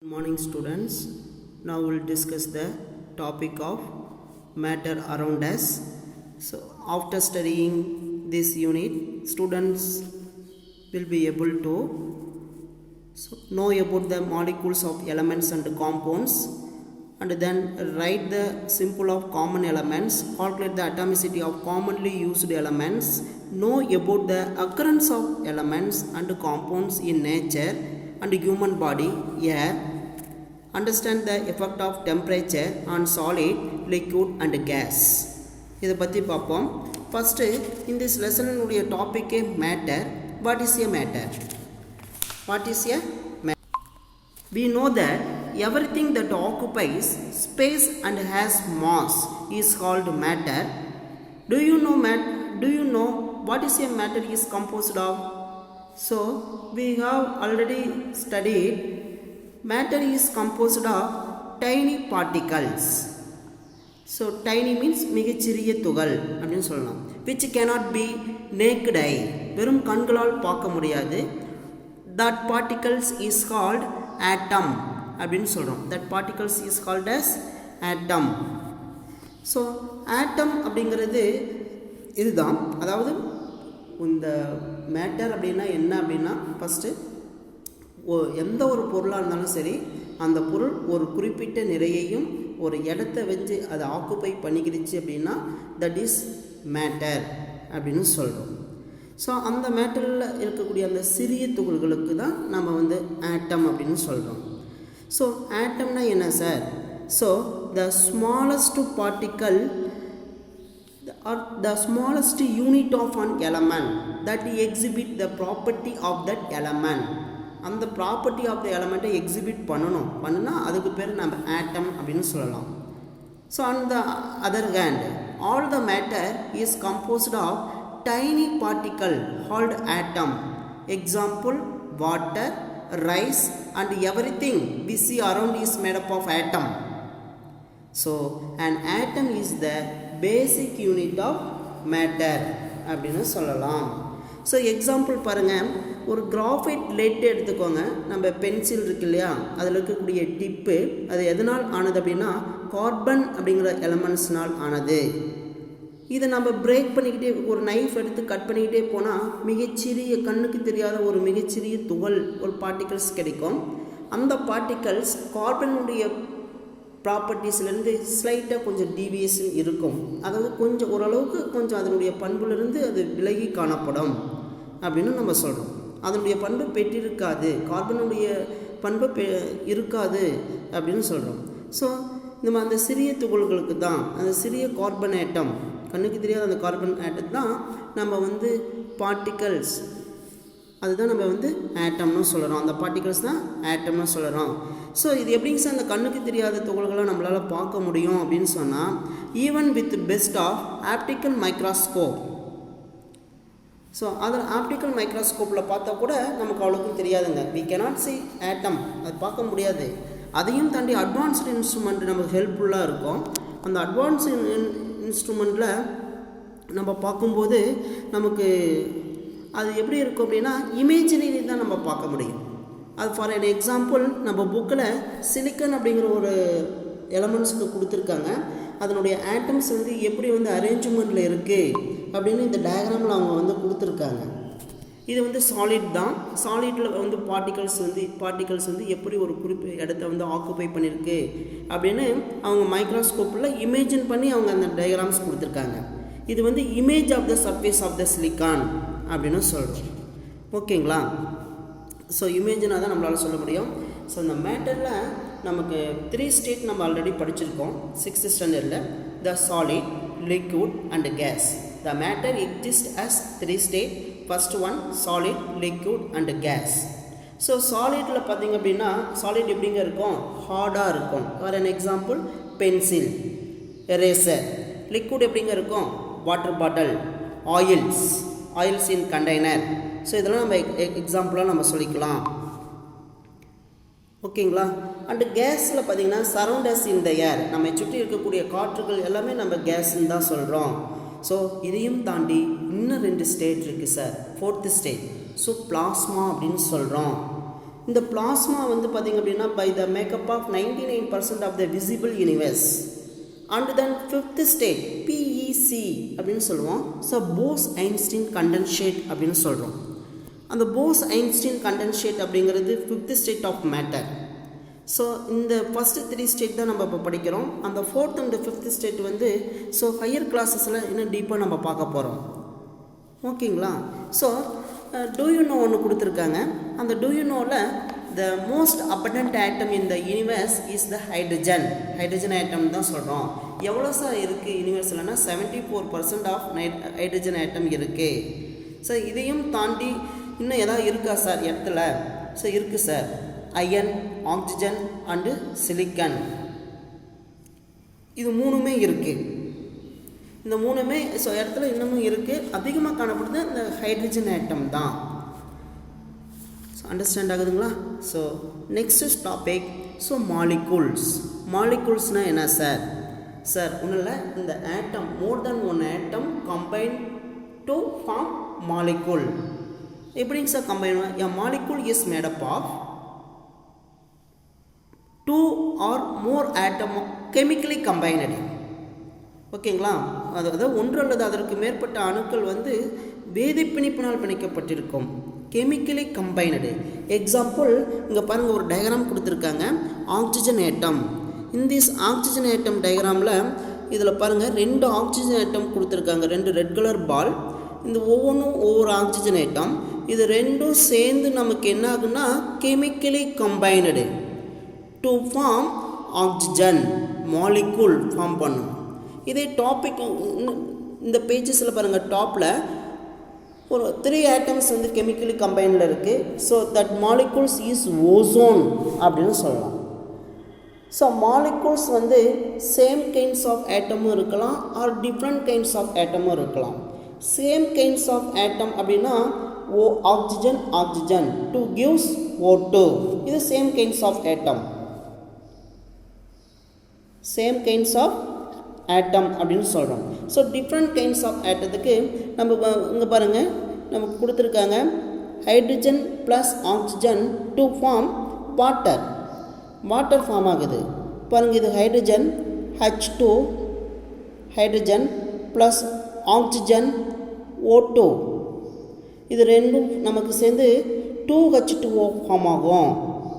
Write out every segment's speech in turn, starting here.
Good morning students. Now we'll discuss the topic of matter around us. So after studying this unit, students will be able to know about the molecules of elements and compounds, and then write the symbol of common elements, calculate the atomicity of commonly used elements, know about the occurrence of elements and compounds in nature and human body, air, understand the effect of temperature on solid, liquid and gas. இதை பற்றி பார்ப்போம். First in this lesson உடைய topic matter. What is a matter? What is a matter? We know that everything that occupies space and has mass is called matter. Do you know what is a matter is composed of? So we have already studied matter is composed of tiny particles. So tiny means மிகச்சிறிய துகள் அப்படின்னு சொல்லலாம். Which cannot be naked eye, வெறும் கண்களால் பார்க்க முடியாது. That particles is called atom அப்படின்னு சொல்கிறோம். That particles is called as atom. So atom அப்படிங்கிறது இதுதான். அதாவது இந்த மேட்டர் அப்படின்னா என்ன அப்படின்னா, ஃபஸ்ட்டு எந்த ஒரு பொருளாக இருந்தாலும் சரி, அந்த பொருள் ஒரு குறிப்பிட்ட நிறையையும் ஒரு இடத்த வச்சு அதை ஆக்குப்பை பண்ணிக்கிடுச்சு அப்படின்னா தட் இஸ் மேட்டர் அப்படின்னு சொல்கிறோம். ஸோ அந்த மேட்டரில் இருக்கக்கூடிய அந்த சிறிய துகள்களுக்கு தான் நம்ம ஆட்டம் அப்படின்னு சொல்கிறோம். ஸோ ஆட்டம்னா என்ன sir? So the smallest particle or the smallest unit of an element that exhibit the property of that element. அந்த ப்ராப்பர்ட்டி ஆஃப் த எலமெண்ட்டை எக்ஸிபிட் பண்ணுனா அதுக்கு பேர் நம்ம ஆட்டம் அப்படின்னு சொல்லலாம். So on the other hand all the matter is composed of tiny particle called atom. Example water, rice and everything we see around is made up of atom. So an atom is the basic unit of matter அப்படின்னு சொல்லலாம். So example பாருங்கள், ஒரு graphite let எடுத்துக்கோங்க. நம்ம pencil இருக்கு இல்லையா, அதில் இருக்கக்கூடிய டிப்பு அது எதனால் ஆனது அப்படின்னா கார்பன் அப்படிங்கிற எலமெண்ட்ஸ்னால் ஆனது. இதை நம்ம பிரேக் பண்ணிக்கிட்டே ஒரு நைஃப் எடுத்து கட் பண்ணிக்கிட்டே போனால் மிகச்சிறிய கண்ணுக்கு தெரியாத ஒரு மிகச்சிறிய துகள் ஒரு பார்ட்டிகல்ஸ் கிடைக்கும். அந்த பார்ட்டிகல்ஸ் கார்பனுடைய ப்ராப்பர்ட்டிஸ்லேருந்து ஸ்லைட்டாக கொஞ்சம் டீவியேஷன் இருக்கும். அதாவது கொஞ்சம் ஓரளவுக்கு கொஞ்சம் அதனுடைய பண்புலேருந்து அது விலகி காணப்படும் அப்படின்னு நம்ம சொல்கிறோம். அதனுடைய பண்பு பெற்றிருக்காது, கார்பனுடைய பண்பு இருக்காது அப்படின்னு சொல்கிறோம். ஸோ நம்ம அந்த சிறிய துகள்களுக்கு தான் அந்த சிறிய கார்பன் ஆட்டம், கண்ணுக்கு தெரியாத அந்த கார்பன் ஆட்டம் தான் நம்ம பார்ட்டிகல்ஸ், அதுதான் நம்ம ஆட்டம்னு சொல்கிறோம். அந்த பார்ட்டிகல்ஸ் தான் ஆட்டம்னு சொல்கிறோம். ஸோ இது எப்படிங்க சார் அந்த கண்ணுக்கு தெரியாத துகள்களை நம்மளால் பார்க்க முடியும் அப்படின்னு சொன்னால், even with best of optical microscope. So அதில் ஆப்டிக்கல் மைக்ரோஸ்கோப்பில் பார்த்தா கூட நமக்கு அவ்வளோக்கும் தெரியாதுங்க. வி கேனாட் see ஆட்டம், அது பார்க்க முடியாது. அதையும் தாண்டி அட்வான்ஸ்டு இன்ஸ்ட்ருமெண்ட் நமக்கு ஹெல்ப்ஃபுல்லாக இருக்கும். அந்த அட்வான்ஸ்டு இன்ஸ்ட்ருமெண்ட்டில் நம்ம பார்க்கும்போது நமக்கு அது எப்படி இருக்கும் அப்படின்னா இமேஜினரி தான் நம்ம பார்க்க முடியும். அது ஃபார் an எக்ஸாம்பிள் நம்ம புக்கில் சிலிக்கன் அப்படிங்கிற ஒரு எலமெண்ட்ஸுக்கு கொடுத்துருக்காங்க. அதனுடைய ஆட்டம்ஸ் எப்படி அரேஞ்ச்மெண்ட்டில் இருக்குது அப்படின்னு இந்த டயக்ராமில் அவங்க கொடுத்துருக்காங்க. இது சாலிட் தான். சாலிடில் பார்ட்டிகல்ஸ் எப்படி ஒரு குறிப்பிட்ட இடத்த ஆக்குப்பை பண்ணியிருக்கு அப்படின்னு அவங்க மைக்ரோஸ்கோப்பில் இமேஜின் பண்ணி அவங்க அந்த டயக்ராம்ஸ் கொடுத்துருக்காங்க. இது image of the surface of the silicon அப்படின்னு சொல்கிறோம். ஓகேங்களா? ஸோ இமேஜினாக தான் நம்மளால் சொல்ல முடியும். ஸோ இந்த மேட்டரில் நமக்கு 3 ஸ்டேட் நம்ம ஆல்ரெடி படிச்சிருக்கோம் 6th ஸ்டாண்டர்டில். The solid, liquid and gas. The matter exist as 3 state. First one solid, liquid and gas. So சாலிடில் பார்த்திங்க அப்படின்னா சாலிட் எப்படிங்க இருக்கும்? ஹார்டாக இருக்கும். For an example pencil, eraser. Liquid எப்படிங்க இருக்கும்? Water bottle, oils in container. So இதெல்லாம் நம்ம எக்ஸாம்பிளாக நம்ம சொல்லிக்கலாம். ஓகேங்களா? அண்டு கேஸில் பார்த்திங்கன்னா சரௌண்டர்ஸ் இன் த ஏர், நம்ம சுற்றி இருக்கக்கூடிய காற்றுகள் எல்லாமே நம்ம கேஸ்ன்னு தான் சொல்கிறோம். ஸோ இதையும் தாண்டி இன்னும் 2 ஸ்டேட் இருக்குது sir, 4th state. So plasma அப்படின்னு சொல்கிறோம். இந்த பிளாஸ்மா வந்து பார்த்திங்க அப்படின்னா by the makeup of 99% of the visible universe. And then fifth state PEC அப்படின்னு சொல்லுவோம். ஸோ போஸ்-ஐன்ஸ்டீன் கண்டென்சேட் அப்படின்னு சொல்கிறோம். அந்த போஸ்-ஐன்ஸ்டீன் கண்டென்சேட் அப்படிங்கிறது fifth state of matter. So இந்த ஃபஸ்ட்டு 3 ஸ்டேட் தான் நம்ம இப்போ படிக்கிறோம். அந்த ஃபோர்த் அண்ட் ஃபிஃப்த் ஸ்டேட் வந்து ஸோ ஹையர் கிளாஸஸில் இன்னும் டீப்பாக நம்ம பார்க்க போகிறோம். ஓகேங்களா? ஸோ டூ யூ நோ ஒன்று கொடுத்துருக்காங்க. அந்த டூ யூ நோவில் the most abundant atom in the universe is the hydrogen. Hydrogen atom தான் சொல்கிறோம். எவ்வளோ சார் இருக்குது யூனிவர்ஸ்லன்னா 74% ஆஃப் ஹைட்ரஜன் ஆட்டம் இருக்குது. ஸோ இதையும் தாண்டி இன்னும் எதாவது இருக்கா சார் இடத்துல? ஸோ இருக்குது sir. Iron, oxygen and silicon, இது மூணுமே இருக்குது. இந்த மூணுமே ஸோ இடத்துல இன்னமும் இருக்குது. அதிகமாக காணப்படுது இந்த ஹைட்ரஜன் ஆட்டம் தான். ஸோ அண்டர்ஸ்டாண்ட் ஆகுதுங்களா? So next topic so molecules. மாலிகூல்ஸ்னால் என்ன சார்? சார் ஒன்றும் இல்லை, இந்த atom more than one atom combine to form molecule. எப்படிங்க sir combine? A molecule is made up of 2 or more atom chemically combined. ஓகேங்களா? அதாவது ஒன்று அல்லது அதற்கு மேற்பட்ட அணுக்கள் வந்து வேதி பிணைப்பினால் பிணைக்கப்பட்டிருக்கும். Chemically combined. எக்ஸாம்பிள் இங்கே பாருங்கள், ஒரு டயக்ராம் கொடுத்துருக்காங்க. Oxygen atom. In this oxygen atom டயக்ராமில் இதில் பாருங்கள் 2 ஆக்சிஜன் ஆட்டம் கொடுத்துருக்காங்க. 2 ரெட் கலர் பால். இந்த ஒவ்வொன்றும் ஒவ்வொரு ஆக்சிஜன் ஆட்டம். இது ரெண்டும் சேர்ந்து நமக்கு என்ன ஆகுன்னா chemically combined to form oxygen molecule form பண்ணும். இதே டாபிக் இந்த பேஜஸில் பாருங்கள், டாப்பில் ஒரு 3 ஆட்டம்ஸ் வந்து கெமிக்கலி கம்பைனில் இருக்குது. So that molecules is ozone அப்படின்னு சொல்லலாம். ஸோ மாலிகூல்ஸ் வந்து சேம் கைண்ட்ஸ் ஆஃப் ஆட்டமும் இருக்கலாம் ஆர் டிஃப்ரெண்ட் கைண்ட்ஸ் ஆஃப் ஆட்டமும் இருக்கலாம். சேம் கைண்ட்ஸ் ஆஃப் ஆட்டம் அப்படின்னா ஆக்சிஜன் ஆக்சிஜன் 2 gives O2. இது same kinds of atom. Same kinds of atom அப்படின்னு சொல்கிறோம். ஸோ டிஃப்ரெண்ட் கைண்ட்ஸ் ஆஃப் ஆட்டத்துக்கு நம்ம இங்கே பாருங்கள், நமக்கு கொடுத்துருக்காங்க hydrogen plus oxygen to form water. Water form ஆகுது பாருங்கள். இது hydrogen H2, hydrogen plus oxygen O2. இது ரெண்டும் நமக்கு சேர்ந்து 2H2O ஃபார்ம் ஆகும்.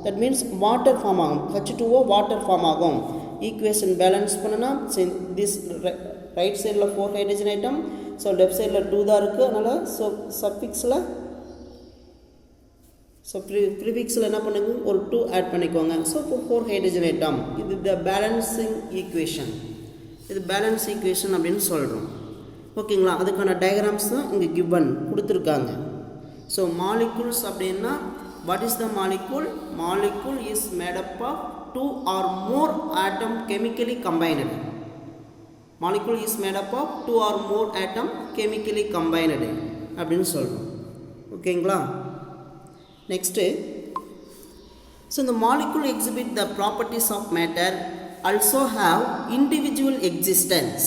தட் மீன்ஸ் வாட்டர் ஃபார்ம் ஆகும். H2O வாட்டர் ஃபார்ம் ஆகும். ஈக்குவேஷன் பேலன்ஸ் பண்ணனா திஸ் ரைட் சைடில் 4 ஹைட்ரஜன் ஐட்டம், ஸோ லெஃப்ட் சைடில் 2 தான் இருக்குது. அதனால் ஸோ சஃபிக்ஸில் ஸோ ப்ரிஃபிக்ஸில் என்ன பண்ணுங்க, ஒரு 2 ஆட் பண்ணிக்கோங்க. ஸோ இப்போ 4 ஹைட்ரஜன் ஐட்டம். இது த பேலன்சிங் ஈக்குவேஷன். இது பேலன்ஸ் ஈக்குவேஷன் அப்படின்னு சொல்கிறோம். ஓகேங்களா? அதுக்கான டயக்ராம்ஸ் தான் இங்கே கிவன் கொடுத்துருக்காங்க. ஸோ மாலிகூல்ஸ் அப்படின்னா what is the molecule? Molecule is made up of 2 or more atom chemically combined. Molecule is made up of 2 or more atom chemically combined அப்படின்னு சொல்கிறோம். ஓகேங்களா? நெக்ஸ்ட்டு, ஸோ இந்த molecule exhibit the properties of matter also have individual existence.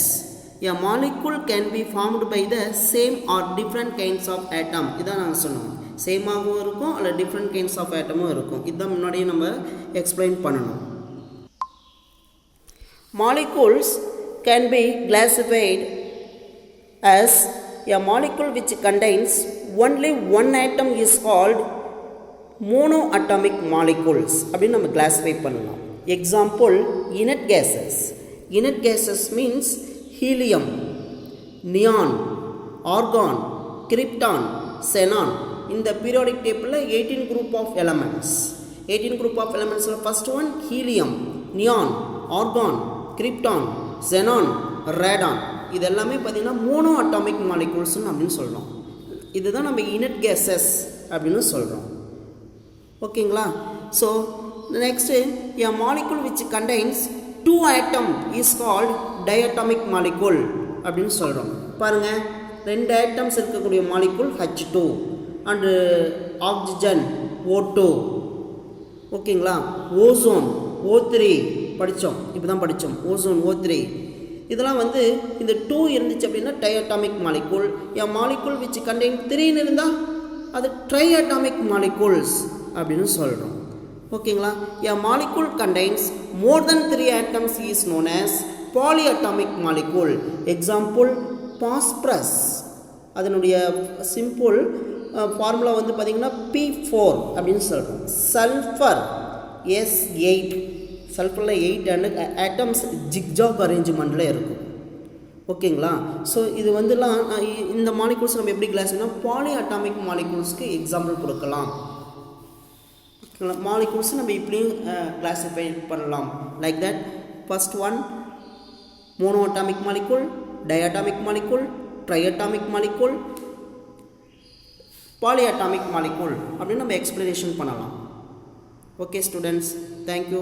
A molecule can be formed by the same or different kinds of atom. இதான் நாங்கள் சொன்னோம். சேமாகவும் இருக்கும் அல்ல different kinds of ஆட்டமும் இருக்கும். இதுதான் முன்னாடியே நம்ம எக்ஸ்பிளைன் பண்ணணும். Molecules can be classified as a molecule which contains only one atom is called monoatomic molecules அப்படின்னு நம்ம கிளாஸிஃபை பண்ணலாம். Example inert gases. Inert gases means helium, neon, argon, krypton, xenon. இந்த பீரியாடிக் டேபிளில் 18 group of elements. 18 group of எலமெண்ட்ஸில் first one helium, neon, argon, krypton, xenon, radon. இது எல்லாமே பார்த்திங்கன்னா mono atomic மாலிகூல்ஸ்னு அப்படின்னு சொல்கிறோம். இதுதான் நம்ம இனட் கேஸஸ் அப்படின்னு சொல்கிறோம். ஓகேங்களா? So next, a molecule which contains 2 atom is called diatomic molecule அப்படின்னு சொல்கிறோம். பாருங்கள், 2 ஆட்டம்ஸ் இருக்கக்கூடிய molecule H2 and oxygen O2. ஓகேங்களா? ஓசோன் O3 படித்தோம், இப்போ தான் படித்தோம். ஓசோன் O3 இதெல்லாம் வந்து இந்த 2 இருந்துச்சு அப்படின்னா டைஅட்டாமிக் மாலிகூல். என் மாலிகூல் விச் கண்டெயின் 3ன்னு இருந்தால் அது ட்ரைஅட்டாமிக் மாலிகூல்ஸ் அப்படின்னு சொல்கிறோம். ஓகேங்களா? a molecule contains more than 3 atoms is known as polyatomic molecule. Example phosphorus, அதனுடைய சிம்பிள் ஃபார்முலா வந்து பார்த்திங்கன்னா P4 அப்படின்னு சொல்கிறோம். சல்ஃபர் S8, சல்ஃபரில் 8 ஆட்டம்ஸ் ஜிக்ஜாக் அரேஞ்ச்மெண்ட்டில் இருக்கும். ஓகேங்களா? ஸோ இது வந்துலாம் இந்த மாலிகூல்ஸ் நம்ம எப்படி கிளாஸ்னா பாலி அட்டாமிக் மாலிகூல்ஸ்க்கு எக்ஸாம்பிள் கொடுக்கலாம். மாலிகூல்ஸ் நம்ம இப்படியும் கிளாஸிஃபை பண்ணலாம். Like that first one mono atomic molecule, diatomic molecule, triatomic molecule, poly atomic molecule அப்படின்னு நம்ம எக்ஸ்பிளனேஷன் பண்ணலாம். Okay students, thank you.